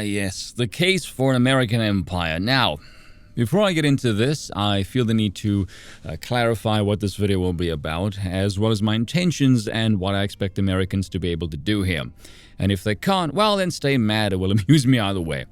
Yes, the case for an American empire. Now, before I get into this, I feel the need to clarify what this video will be about, as well as my intentions and what I expect Americans to be able to do here. And if they can't, well, then stay mad. It will amuse me either way.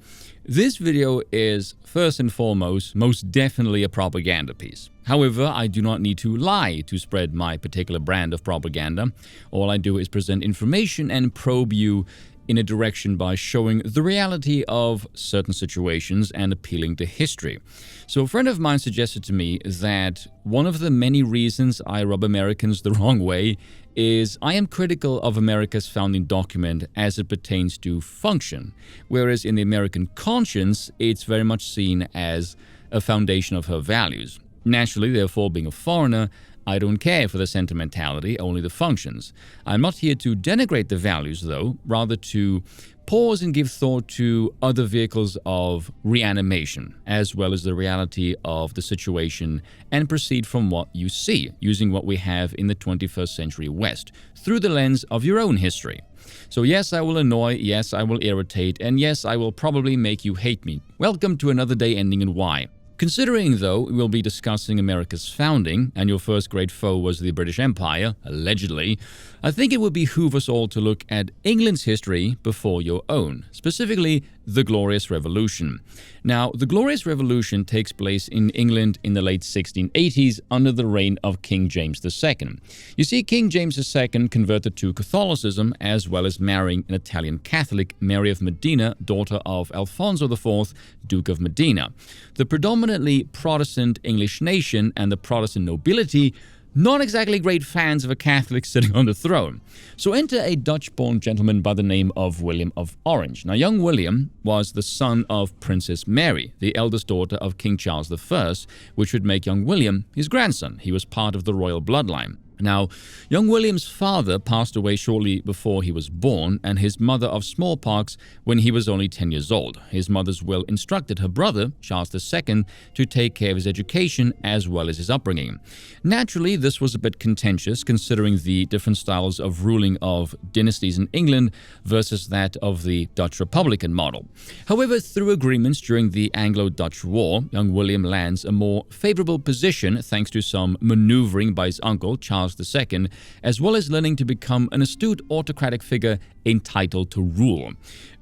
This video is, first and foremost, most definitely a propaganda piece. However, I do not need to lie to spread my particular brand of propaganda. All I do is present information and probe you in a direction by showing the reality of certain situations and appealing to history. So a friend of mine suggested to me that one of the many reasons I rub Americans the wrong way is I am critical of America's founding document as it pertains to function, whereas in the American conscience, it's very much seen as a foundation of her values. Naturally, therefore, being a foreigner, I don't care for the sentimentality, only the functions. I'm not here to denigrate the values, though, rather to pause and give thought to other vehicles of reanimation, as well as the reality of the situation, and proceed from what you see, using what we have in the 21st century West, through the lens of your own history. So yes, I will annoy, yes, I will irritate, and yes, I will probably make you hate me. Welcome to another day ending in Y. Considering, though, we'll be discussing America's founding, and your first great foe was the British Empire, allegedly, I think it would behoove us all to look at England's history before your own, specifically the Glorious Revolution. Now, the Glorious Revolution takes place in England in the late 1680s under the reign of King James II. You see, King James II converted to Catholicism as well as marrying an Italian Catholic, Mary of Modena, daughter of Alfonso IV, Duke of Modena. The predominantly Protestant English nation and the Protestant nobility not exactly great fans of a Catholic sitting on the throne. So enter a Dutch-born gentleman by the name of William of Orange. Now, young William was the son of Princess Mary, the eldest daughter of King Charles I, which would make young William his grandson. He was part of the royal bloodline. Now, young William's father passed away shortly before he was born, and his mother of smallpox when he was only 10 years old. His mother's will instructed her brother, Charles II, to take care of his education as well as his upbringing. Naturally, this was a bit contentious considering the different styles of ruling of dynasties in England versus that of the Dutch Republican model. However, through agreements during the Anglo-Dutch War, young William lands a more favorable position thanks to some maneuvering by his uncle, Charles II, as well as learning to become an astute autocratic figure entitled to rule.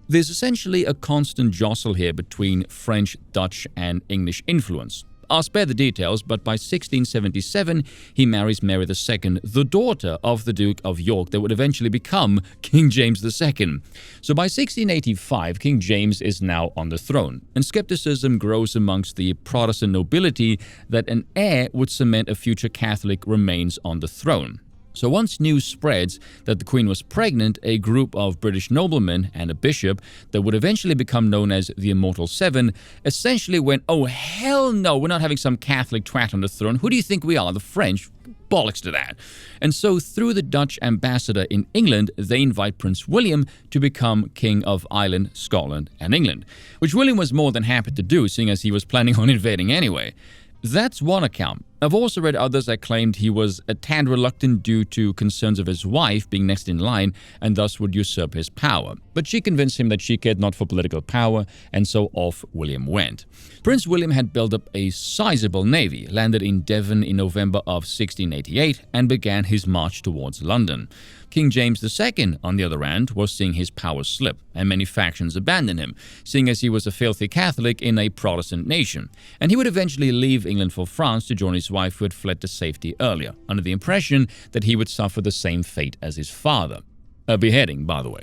There's essentially a constant jostle here between French, Dutch, and English influence. I'll spare the details, but by 1677, he marries Mary II, the daughter of the Duke of York that would eventually become King James II. So by 1685, King James is now on the throne, and skepticism grows amongst the Protestant nobility that an heir would cement a future Catholic remains on the throne. So once news spreads that the Queen was pregnant, a group of British noblemen and a bishop that would eventually become known as the Immortal Seven essentially went, oh hell no, we're not having some Catholic twat on the throne. Who do you think we are, the French? Bollocks to that. And so through the Dutch ambassador in England, they invite Prince William to become King of Ireland, Scotland, and England, which William was more than happy to do, seeing as he was planning on invading anyway. That's one account. I've also read others that claimed he was a tad reluctant due to concerns of his wife being next in line and thus would usurp his power. But she convinced him that she cared not for political power, and so off William went. Prince William had built up a sizable navy, landed in Devon in November of 1688, and began his march towards London. King James II, on the other hand, was seeing his power slip, and many factions abandon him, seeing as he was a filthy Catholic in a Protestant nation. And he would eventually leave England for France to join his wife who had fled to safety earlier, under the impression that he would suffer the same fate as his father. A beheading, by the way.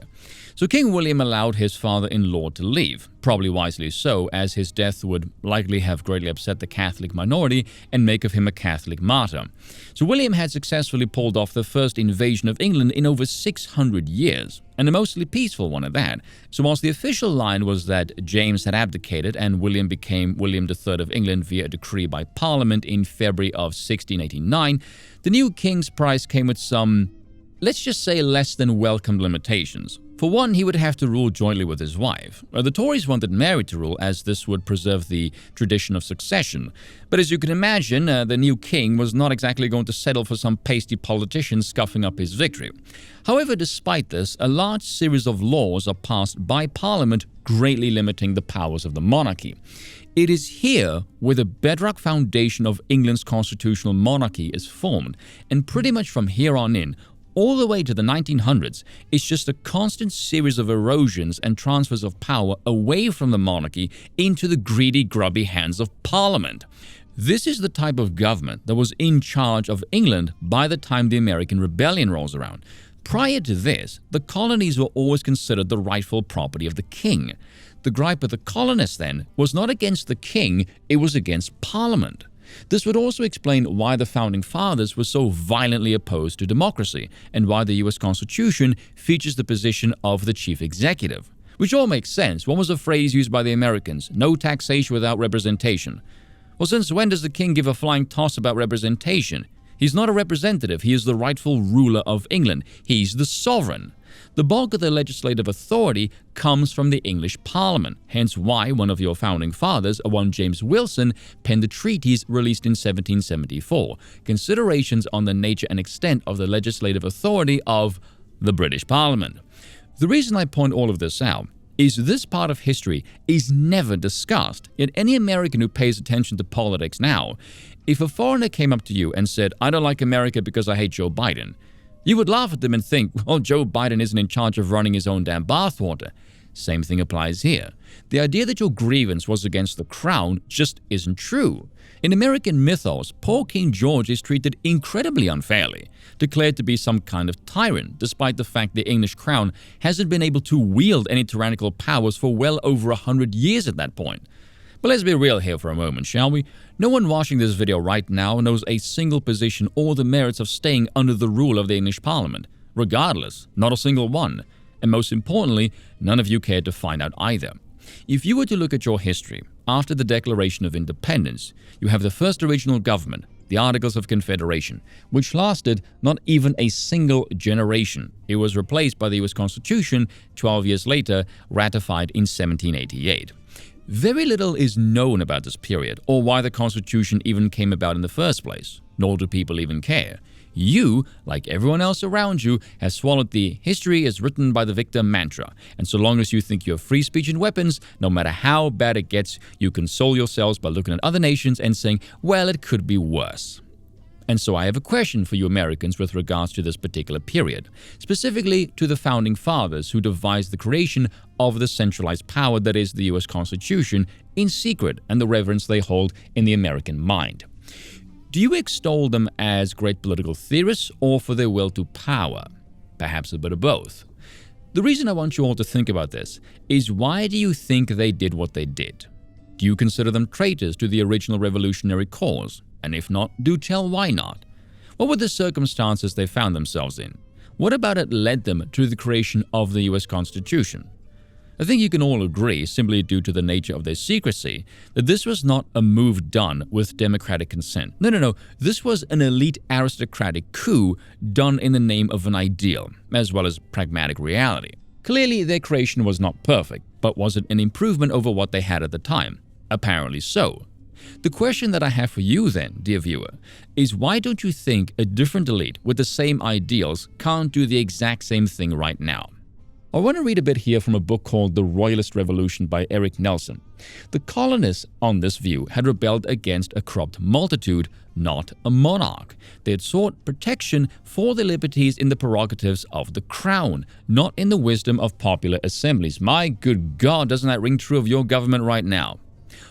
So King William allowed his father-in-law to leave, probably wisely so, as his death would likely have greatly upset the Catholic minority and make of him a Catholic martyr. So William had successfully pulled off the first invasion of England in over 600 years, and a mostly peaceful one at that. So whilst the official line was that James had abdicated and William became William III of England via a decree by Parliament in February of 1689, the new king's price came with some let's just say less than welcome limitations. For one, he would have to rule jointly with his wife. The Tories wanted Mary to rule, as this would preserve the tradition of succession. But as you can imagine, the new king was not exactly going to settle for some pasty politician scuffing up his victory. However, despite this, a large series of laws are passed by Parliament, greatly limiting the powers of the monarchy. It is here where the bedrock foundation of England's constitutional monarchy is formed, and pretty much from here on in, all the way to the 1900s, it's just a constant series of erosions and transfers of power away from the monarchy into the greedy, grubby hands of Parliament. This is the type of government that was in charge of England by the time the American Rebellion rolls around. Prior to this, the colonies were always considered the rightful property of the king. The gripe of the colonists, then, was not against the king, it was against Parliament. This would also explain why the Founding Fathers were so violently opposed to democracy, and why the US Constitution features the position of the chief executive. Which all makes sense. What was a phrase used by the Americans? No taxation without representation. Well, since when does the king give a flying toss about representation? He's not a representative, he is the rightful ruler of England. He's the sovereign. The bulk of the legislative authority comes from the English Parliament, hence why one of your founding fathers, one James Wilson, penned the treaties released in 1774, considerations on the nature and extent of the legislative authority of the British Parliament. The reason I point all of this out is this part of history is never discussed, yet any American who pays attention to politics now, if a foreigner came up to you and said, "I don't like America because I hate Joe Biden," you would laugh at them and think, well, Joe Biden isn't in charge of running his own damn bathwater. Same thing applies here. The idea that your grievance was against the crown just isn't true. In American mythos, poor King George is treated incredibly unfairly, declared to be some kind of tyrant, despite the fact the English crown hasn't been able to wield any tyrannical powers for well over 100 years at that point. But let's be real here for a moment, shall we? No one watching this video right now knows a single position or the merits of staying under the rule of the English Parliament. Regardless, not a single one. And most importantly, none of you cared to find out either. If you were to look at your history, after the Declaration of Independence, you have the first original government, the Articles of Confederation, which lasted not even a single generation. It was replaced by the US Constitution 12 years later, ratified in 1788. Very little is known about this period, or why the Constitution even came about in the first place, nor do people even care. You, like everyone else around you, has swallowed the "history is written by the victor" mantra, and so long as you think you have free speech and weapons, no matter how bad it gets, you console yourselves by looking at other nations and saying, well, it could be worse. And so I have a question for you Americans with regards to this particular period, specifically to the Founding Fathers who devised the creation of the centralized power that is the US Constitution in secret and the reverence they hold in the American mind. Do you extol them as great political theorists or for their will to power? Perhaps a bit of both. The reason I want you all to think about this is, why do you think they did what they did? Do you consider them traitors to the original revolutionary cause? And if not, do tell why not. What were the circumstances they found themselves in? What about it led them to the creation of the US Constitution? I think you can all agree, simply due to the nature of their secrecy, that this was not a move done with democratic consent. No. This was an elite aristocratic coup done in the name of an ideal, as well as pragmatic reality. Clearly, their creation was not perfect, but was it an improvement over what they had at the time? Apparently so. The question that I have for you then, dear viewer, is why don't you think a different elite with the same ideals can't do the exact same thing right now? I want to read a bit here from a book called The Royalist Revolution by Eric Nelson. The colonists, on this view, had rebelled against a corrupt multitude, not a monarch. They had sought protection for their liberties in the prerogatives of the crown, not in the wisdom of popular assemblies. My good God, doesn't that ring true of your government right now?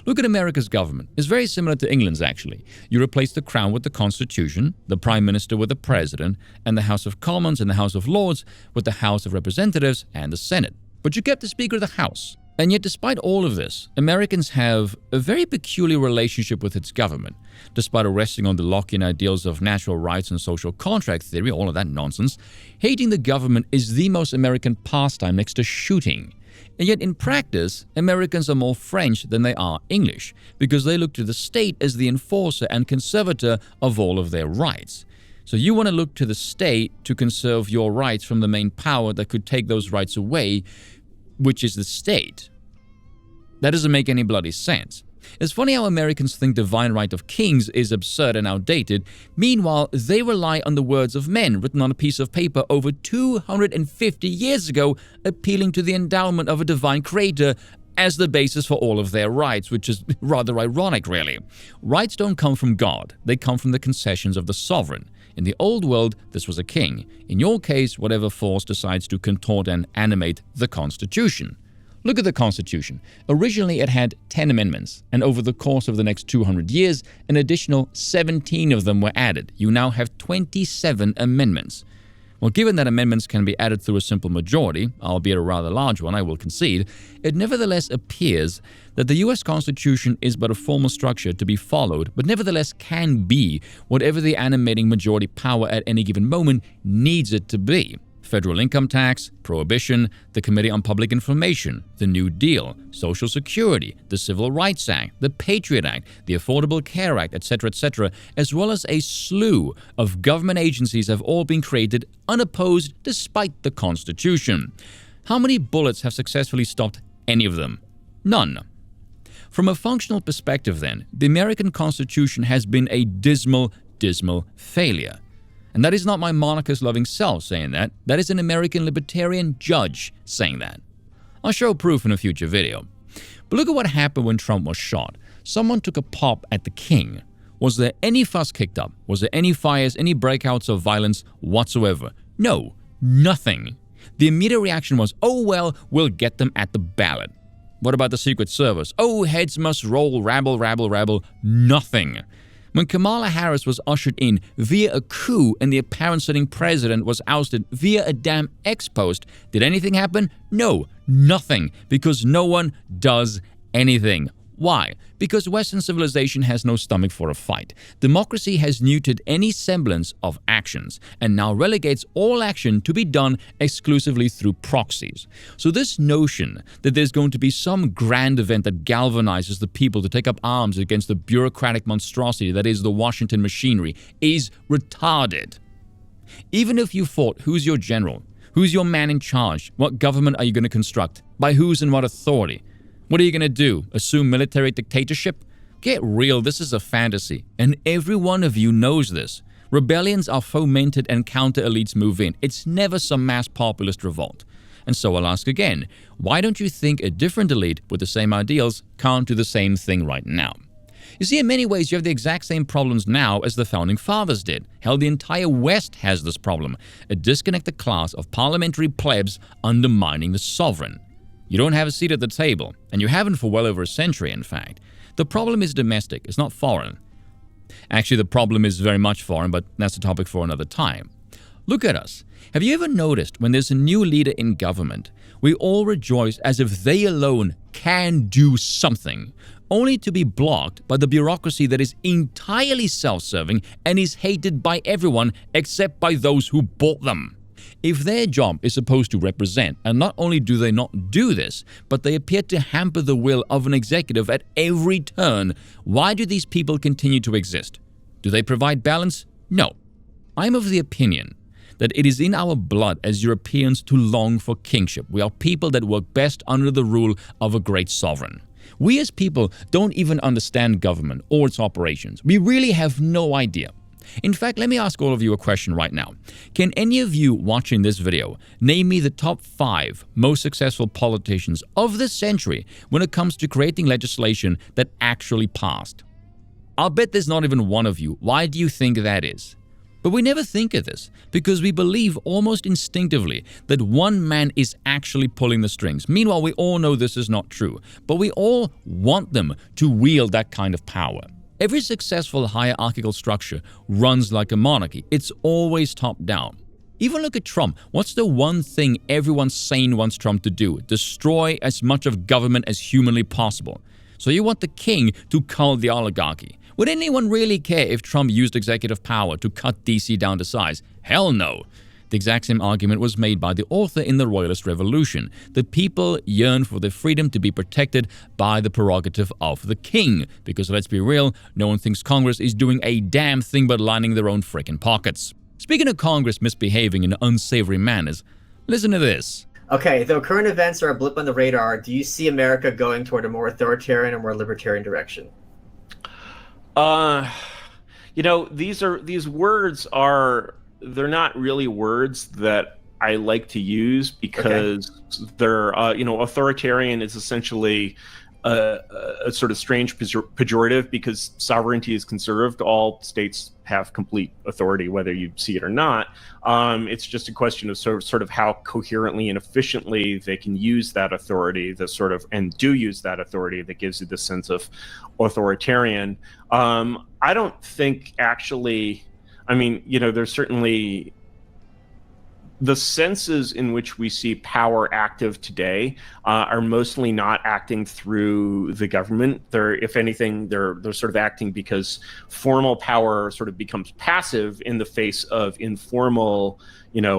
Look at America's government. It's very similar to England's, actually. You replace the crown with the Constitution, the Prime Minister with the President, and the House of Commons and the House of Lords with the House of Representatives and the Senate. But you kept the Speaker of the House. And yet, despite all of this, Americans have a very peculiar relationship with its government. Despite resting on the Lockean ideals of natural rights and social contract theory, all of that nonsense, hating the government is the most American pastime next to shooting. And yet in practice, Americans are more French than they are English, because they look to the state as the enforcer and conservator of all of their rights. So you want to look to the state to conserve your rights from the main power that could take those rights away, which is the state. That doesn't make any bloody sense. It's funny how Americans think divine right of kings is absurd and outdated. Meanwhile, they rely on the words of men written on a piece of paper over 250 years ago, appealing to the endowment of a divine creator as the basis for all of their rights, which is rather ironic, really. Rights don't come from God. They come from the concessions of the sovereign. In the old world, this was a king. In your case, whatever force decides to contort and animate the Constitution. Look at the Constitution. Originally, it had 10 amendments, and over the course of the next 200 years, an additional 17 of them were added. You now have 27 amendments. Well, given that amendments can be added through a simple majority, albeit a rather large one, I will concede, it nevertheless appears that the US Constitution is but a formal structure to be followed, but nevertheless can be whatever the animating majority power at any given moment needs it to be. Federal income tax, prohibition, the Committee on Public Information, the New Deal, Social Security, the Civil Rights Act, the Patriot Act, the Affordable Care Act, etc., as well as a slew of government agencies have all been created unopposed despite the Constitution. How many bullets have successfully stopped any of them? None. From a functional perspective, then, the American Constitution has been a dismal failure. And that is not my monarchist-loving self saying that. That is an American libertarian judge saying that. I'll show proof in a future video. But look at what happened when Trump was shot. Someone took a pop at the king. Was there any fuss kicked up? Was there any fires, any breakouts of violence whatsoever? No, nothing. The immediate reaction was, oh well, we'll get them at the ballot. What about the Secret Service? Oh, heads must roll, rabble. Nothing. When Kamala Harris was ushered in via a coup and the apparent sitting president was ousted via a damn ex-post, did anything happen? No, nothing, because no one does anything. Why? Because Western civilization has no stomach for a fight. Democracy has neutered any semblance of actions and now relegates all action to be done exclusively through proxies. So this notion that there's going to be some grand event that galvanizes the people to take up arms against the bureaucratic monstrosity that is the Washington machinery is retarded. Even if you fought, who's your general? Who's your man in charge? What government are you going to construct? By whose and what authority? What are you going to do? Assume military dictatorship? Get real, this is a fantasy. And every one of you knows this. Rebellions are fomented and counter-elites move in. It's never some mass populist revolt. And so I'll ask again, why don't you think a different elite with the same ideals can't do the same thing right now? You see, in many ways, you have the exact same problems now as the Founding Fathers did. Hell, the entire West has this problem. A disconnected class of parliamentary plebs undermining the sovereign. You don't have a seat at the table, and you haven't for well over a century, in fact. The problem is domestic, it's not foreign. Actually, the problem is very much foreign, but that's a topic for another time. Look at us. Have you ever noticed when there's a new leader in government, we all rejoice as if they alone can do something, only to be blocked by the bureaucracy that is entirely self-serving and is hated by everyone except by those who bought them? If their job is supposed to represent, and not only do they not do this, but they appear to hamper the will of an executive at every turn, why do these people continue to exist? Do they provide balance? No. I'm of the opinion that it is in our blood as Europeans to long for kingship. We are people that work best under the rule of a great sovereign. We as people don't even understand government or its operations. We really have no idea. In fact, let me ask all of you a question right now. Can any of you watching this video name me the top 5 most successful politicians of this century when it comes to creating legislation that actually passed? I'll bet there's not even one of you. Why do you think that is? But we never think of this because we believe almost instinctively that one man is actually pulling the strings. Meanwhile, we all know this is not true, but we all want them to wield that kind of power. Every successful hierarchical structure runs like a monarchy. It's always top-down. Even look at Trump. What's the one thing everyone sane wants Trump to do? Destroy as much of government as humanly possible. So you want the king to cull the oligarchy. Would anyone really care if Trump used executive power to cut DC down to size? Hell no. The exact same argument was made by the author in the Royalist Revolution. The people yearn for their freedom to be protected by the prerogative of the king. Because let's be real, no one thinks Congress is doing a damn thing but lining their own frickin' pockets. Speaking of Congress misbehaving in unsavory manners, listen to this. Okay, though current events are a blip on the radar, do you see America going toward a more authoritarian or more libertarian direction? These words they're not really words that I like to use because they're, authoritarian is essentially a sort of strange pejorative because sovereignty is conserved. All states have complete authority, whether you see it or not. It's just a question of sort of how coherently and efficiently they can use that authority, and do use that authority that gives you the sense of authoritarian. I don't think actually, there's certainly the senses in which we see power active today are mostly not acting through the government. If anything, they're sort of acting because formal power sort of becomes passive in the face of informal,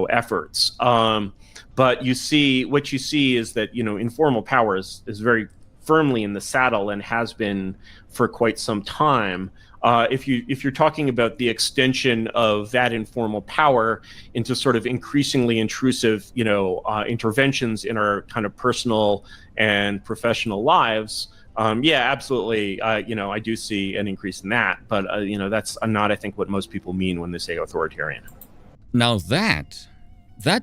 efforts. But what you see is that, informal power is very firmly in the saddle and has been for quite some time. If you're talking about the extension of that informal power into sort of increasingly intrusive, interventions in our kind of personal and professional lives, absolutely. I do see an increase in that, but that's not, I think, what most people mean when they say authoritarian. Now that's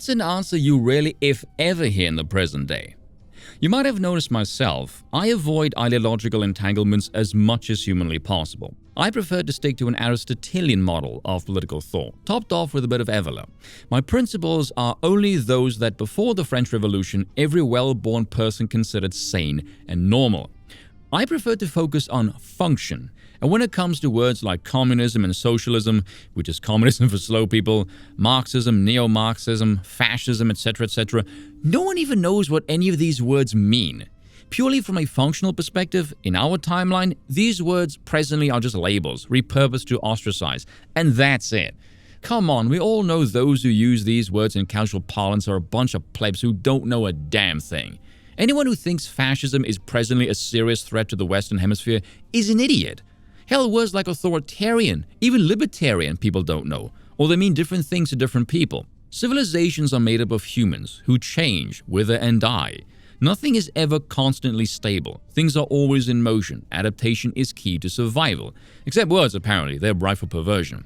an answer you rarely, if ever, hear in the present day. You might have noticed myself, I avoid ideological entanglements as much as humanly possible. I prefer to stick to an Aristotelian model of political thought, topped off with a bit of Evola. My principles are only those that before the French Revolution every well-born person considered sane and normal. I prefer to focus on function. And when it comes to words like communism and socialism, which is communism for slow people, Marxism, neo-Marxism, fascism, etc., no one even knows what any of these words mean. Purely from a functional perspective, in our timeline, these words presently are just labels, repurposed to ostracize, and that's it. Come on, we all know those who use these words in casual parlance are a bunch of plebs who don't know a damn thing. Anyone who thinks fascism is presently a serious threat to the Western Hemisphere is an idiot. Hell, words like authoritarian, even libertarian, people don't know, or they mean different things to different people. Civilizations are made up of humans who change, wither, and die. Nothing is ever constantly stable. Things are always in motion. Adaptation is key to survival. Except words, apparently. They're rife for perversion.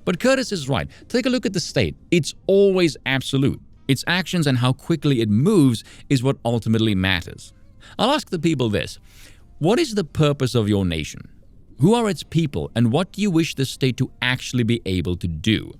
But Curtis is right. Take a look at the state. It's always absolute. Its actions and how quickly it moves is what ultimately matters. I'll ask the people this. What is the purpose of your nation? Who are its people, and what do you wish the state to actually be able to do?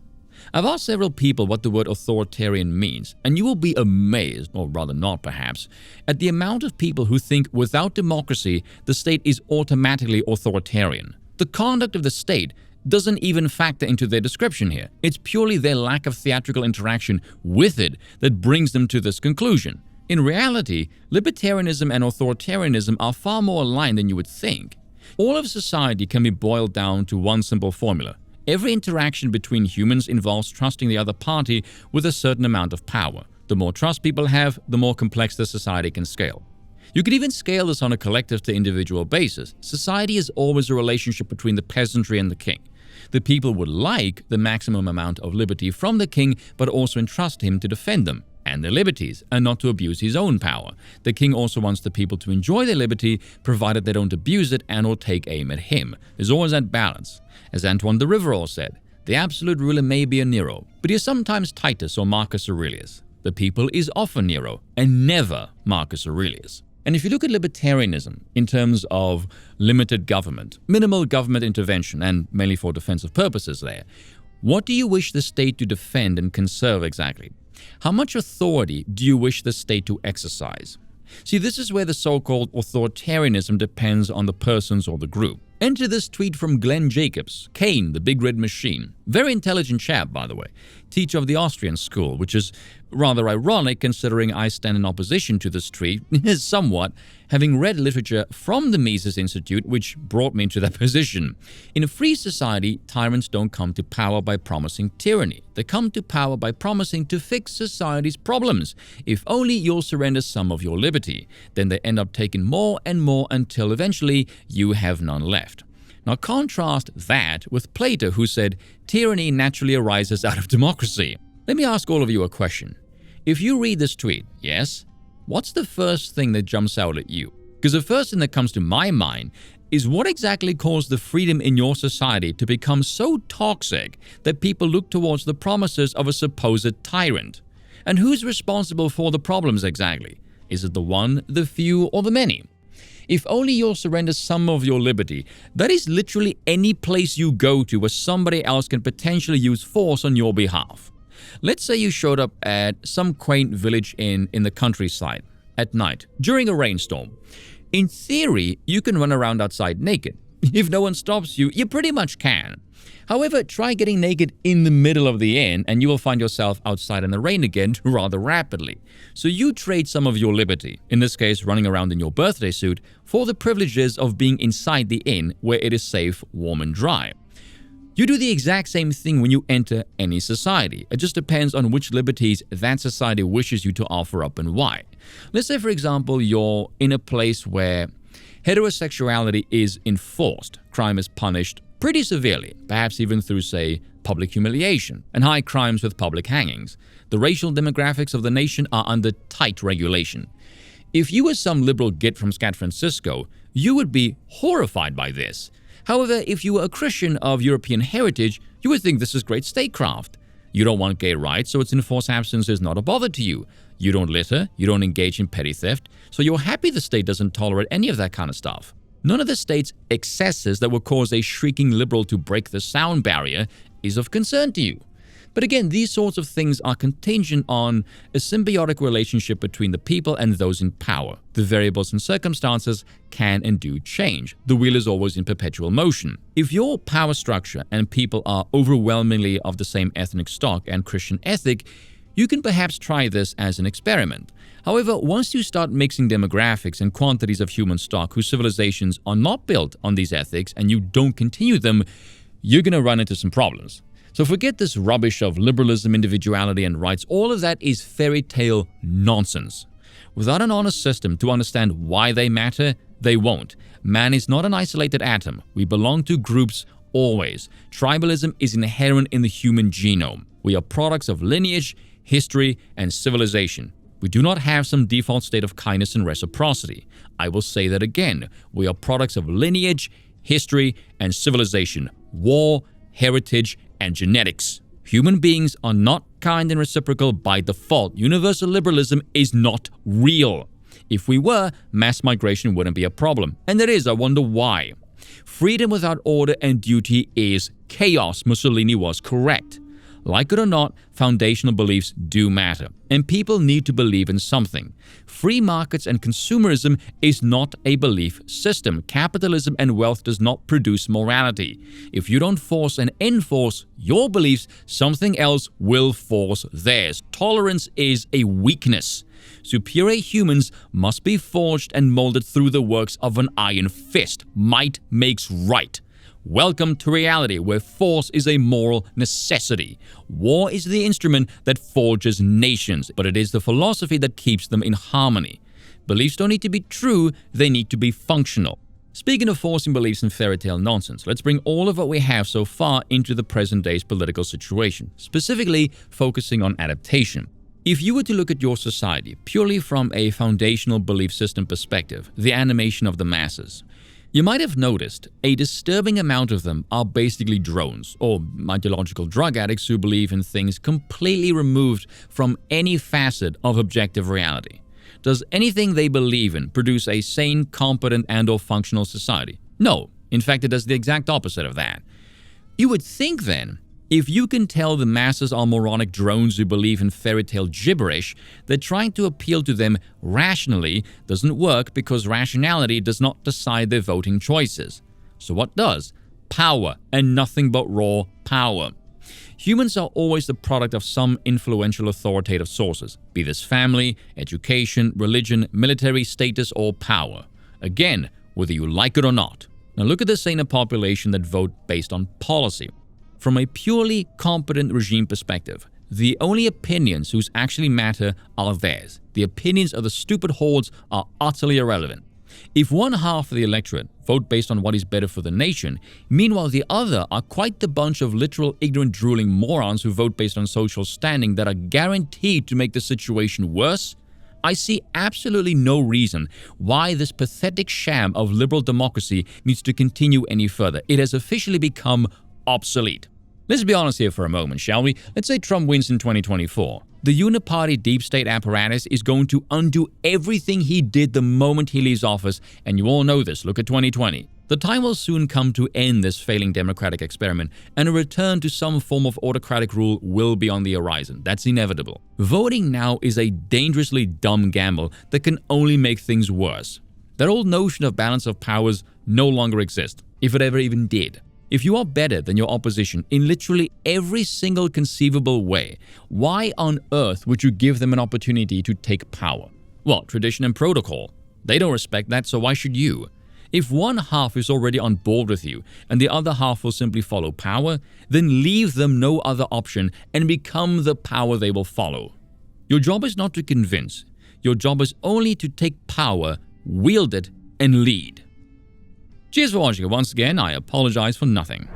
I've asked several people what the word authoritarian means, and you will be amazed, or rather not perhaps, at the amount of people who think without democracy, the state is automatically authoritarian. The conduct of the state doesn't even factor into their description here. It's purely their lack of theatrical interaction with it that brings them to this conclusion. In reality, libertarianism and authoritarianism are far more aligned than you would think. All of society can be boiled down to one simple formula. Every interaction between humans involves trusting the other party with a certain amount of power. The more trust people have, the more complex the society can scale. You could even scale this on a collective to individual basis. Society is always a relationship between the peasantry and the king. The people would like the maximum amount of liberty from the king, but also entrust him to defend them and their liberties, and not to abuse his own power. The king also wants the people to enjoy their liberty, provided they don't abuse it and or take aim at him. There's always that balance. As Antoine de Rivarol said, the absolute ruler may be a Nero, but he is sometimes Titus or Marcus Aurelius. The people is often Nero, and never Marcus Aurelius. And if you look at libertarianism in terms of limited government, minimal government intervention, and mainly for defensive purposes there, what do you wish the state to defend and conserve exactly? How much authority do you wish the state to exercise? See, this is where the so-called authoritarianism depends on the persons or the group. Enter this tweet from Glenn Jacobs, Kane, the Big Red Machine. Very intelligent chap, by the way. Teacher of the Austrian school, which is rather ironic considering I stand in opposition to this treat, somewhat, having read literature from the Mises Institute, which brought me into that position. In a free society, tyrants don't come to power by promising tyranny. They come to power by promising to fix society's problems. If only you'll surrender some of your liberty, then they end up taking more and more until eventually you have none left. Now contrast that with Plato, who said, tyranny naturally arises out of democracy. Let me ask all of you a question. If you read this tweet, yes, what's the first thing that jumps out at you? Because the first thing that comes to my mind is what exactly caused the freedom in your society to become so toxic that people look towards the promises of a supposed tyrant? And who's responsible for the problems exactly? Is it the one, the few, or the many? If only you'll surrender some of your liberty, that is literally any place you go to where somebody else can potentially use force on your behalf. Let's say you showed up at some quaint village in the countryside at night during a rainstorm. In theory, you can run around outside naked. If no one stops you, you pretty much can. However, try getting naked in the middle of the inn and you will find yourself outside in the rain again rather rapidly. So you trade some of your liberty, in this case running around in your birthday suit, for the privileges of being inside the inn where it is safe, warm and dry. You do the exact same thing when you enter any society. It just depends on which liberties that society wishes you to offer up and why. Let's say, for example, you're in a place where heterosexuality is enforced, crime is punished pretty severely, perhaps even through, say, public humiliation, and high crimes with public hangings. The racial demographics of the nation are under tight regulation. If you were some liberal git from Scat Francisco, you would be horrified by this. However, if you were a Christian of European heritage, you would think this is great statecraft. You don't want gay rights, so its enforced absence is not a bother to you. You don't litter, you don't engage in petty theft, so you're happy the state doesn't tolerate any of that kind of stuff. None of the state's excesses that would cause a shrieking liberal to break the sound barrier is of concern to you. But again, these sorts of things are contingent on a symbiotic relationship between the people and those in power. The variables and circumstances can and do change. The wheel is always in perpetual motion. If your power structure and people are overwhelmingly of the same ethnic stock and Christian ethic, you can perhaps try this as an experiment. However, once you start mixing demographics and quantities of human stock whose civilizations are not built on these ethics and you don't continue them, you're going to run into some problems. So forget this rubbish of liberalism, individuality, and rights. All of that is fairy tale nonsense. Without an honest system to understand why they matter, they won't. Man is not an isolated atom. We belong to groups always. Tribalism is inherent in the human genome. We are products of lineage, history, and civilization. We do not have some default state of kindness and reciprocity. I will say that again. We are products of lineage, history, and civilization. War, heritage, and genetics. Human beings are not kind and reciprocal by default. Universal liberalism is not real. If we were, mass migration wouldn't be a problem. And it is, I wonder why. Freedom without order and duty is chaos. Mussolini was correct. Like it or not, foundational beliefs do matter, and people need to believe in something. Free markets and consumerism is not a belief system. Capitalism and wealth does not produce morality. If you don't force and enforce your beliefs, something else will force theirs. Tolerance is a weakness. Superior humans must be forged and molded through the works of an iron fist. Might makes right. Welcome to reality, where force is a moral necessity. War is the instrument that forges nations, but it is the philosophy that keeps them in harmony. Beliefs don't need to be true, they need to be functional. Speaking of forcing beliefs in fairy tale nonsense, let's bring all of what we have so far into the present day's political situation, specifically focusing on adaptation. If you were to look at your society purely from a foundational belief system perspective, the animation of the masses, you might have noticed a disturbing amount of them are basically drones or ideological drug addicts who believe in things completely removed from any facet of objective reality. Does anything they believe in produce a sane, competent, and/or functional society? No. In fact, it does the exact opposite of that. You would think then, if you can tell the masses are moronic drones who believe in fairy tale gibberish, that trying to appeal to them rationally doesn't work because rationality does not decide their voting choices. So what does? Power, and nothing but raw power. Humans are always the product of some influential authoritative sources, be this family, education, religion, military status, or power. Again, whether you like it or not. Now look at the sane population that vote based on policy. From a purely competent regime perspective, the only opinions whose actually matter are theirs. The opinions of the stupid hordes are utterly irrelevant. If one half of the electorate vote based on what is better for the nation, meanwhile the other are quite the bunch of literal ignorant drooling morons who vote based on social standing that are guaranteed to make the situation worse, I see absolutely no reason why this pathetic sham of liberal democracy needs to continue any further. It has officially become obsolete. Let's be honest here for a moment, shall we? Let's say Trump wins in 2024. The uniparty deep state apparatus is going to undo everything he did the moment he leaves office, and you all know this. Look at 2020. The time will soon come to end this failing democratic experiment, and a return to some form of autocratic rule will be on the horizon. That's inevitable. Voting now is a dangerously dumb gamble that can only make things worse. That old notion of balance of powers no longer exists, if it ever even did. If you are better than your opposition in literally every single conceivable way, why on earth would you give them an opportunity to take power? Well, tradition and protocol. They don't respect that, so why should you? If one half is already on board with you and the other half will simply follow power, then leave them no other option and become the power they will follow. Your job is not to convince. Your job is only to take power, wield it, and lead. Cheers for watching. Once again, I apologize for nothing.